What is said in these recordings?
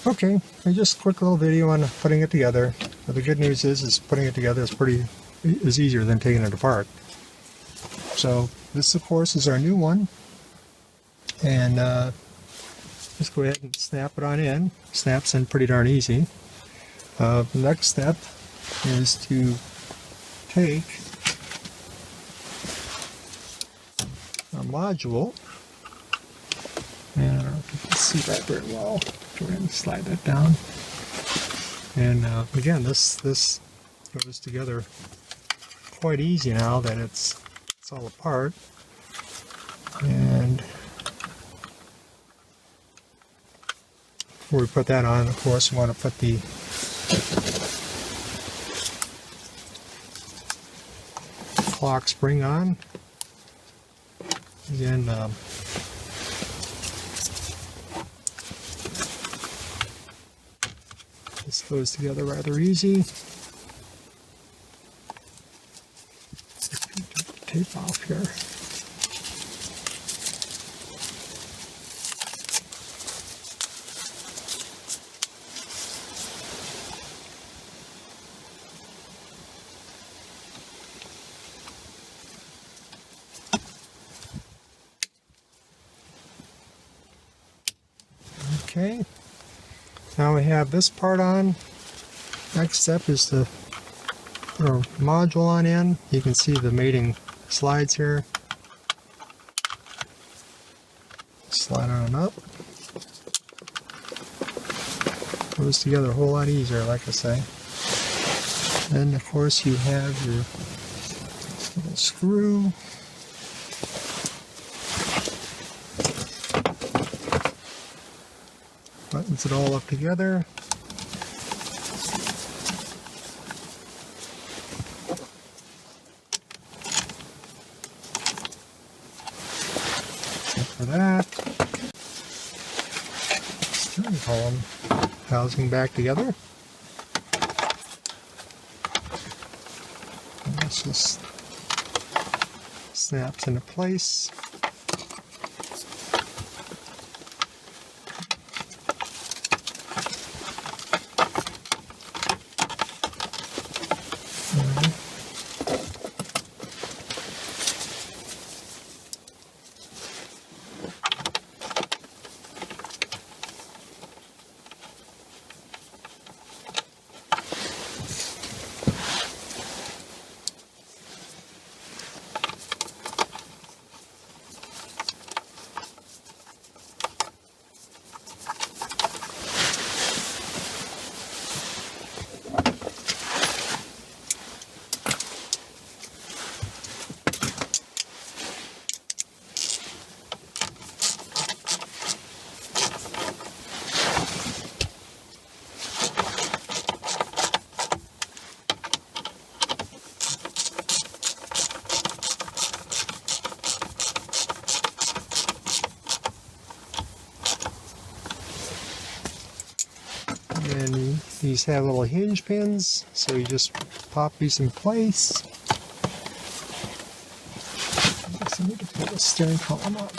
Okay, and just a quick little video on putting it together. But the good news is putting it together is easier than taking it apart. So this, of course, is our new one, and just go ahead and snap it on in. Snaps in pretty darn easy. The next step is to take our module, and I don't know if you can see that very well. Go ahead and slide that down. And again, this goes together quite easy now that it's all apart. And before we put that on, of course, we want to put the Clockspring on. Again, this goes together rather easy. Take the tape off here. Okay, now we have this part on. Next step is to put our module on in. You can see the mating slides here. Slide on up. Goes together a whole lot easier, like I say. Then, of course, you have your little screw. Buttons it all up together. For that, steering column housing back together. And this just snaps into place. And these have little hinge pins, so you just pop these in place. I guess I need to pull the steering column up.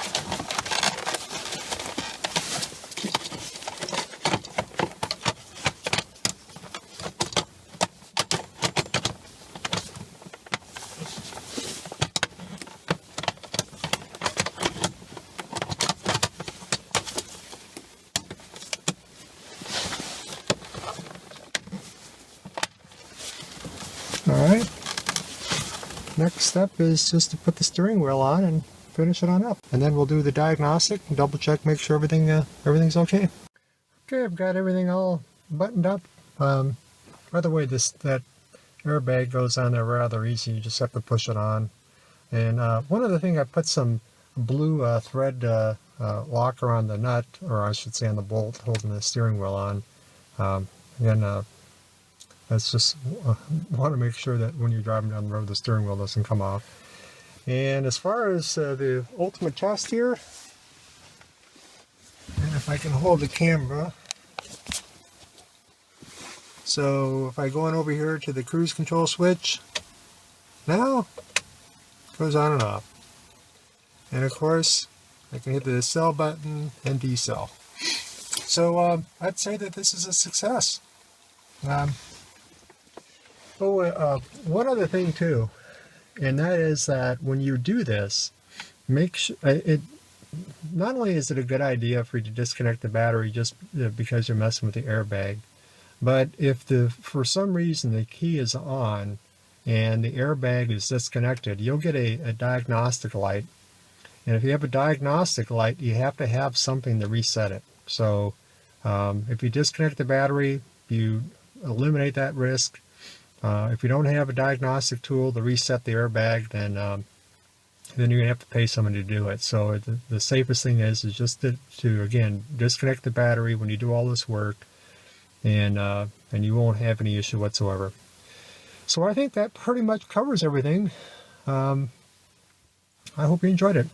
Alright, next step is just to put the steering wheel on and finish it on up. And then we'll do the diagnostic and double check, make sure everything's okay. Okay, I've got everything all buttoned up. By the way, that airbag goes on there rather easy, you just have to push it on. And one other thing, I put some blue thread locker on the nut, or I should say on the bolt holding the steering wheel on. Again, that's just want to make sure that when you're driving down the road, the steering wheel doesn't come off. And as far as the ultimate test here, and if I can hold the camera, so if I go on over here to the cruise control switch, now it goes on and off. And of course, I can hit the cell button and decel. So I'd say that this is a success. One other thing too, and that is that when you do this, make sure it. Not only is it a good idea for you to disconnect the battery just because you're messing with the airbag, but if for some reason the key is on and the airbag is disconnected, you'll get a diagnostic light. And if you have a diagnostic light, you have to have something to reset it. So if you disconnect the battery, you eliminate that risk. If you don't have a diagnostic tool to reset the airbag, then you're going to have to pay someone to do it. So the safest thing is just to again, disconnect the battery when you do all this work, and you won't have any issue whatsoever. So I think that pretty much covers everything. I hope you enjoyed it.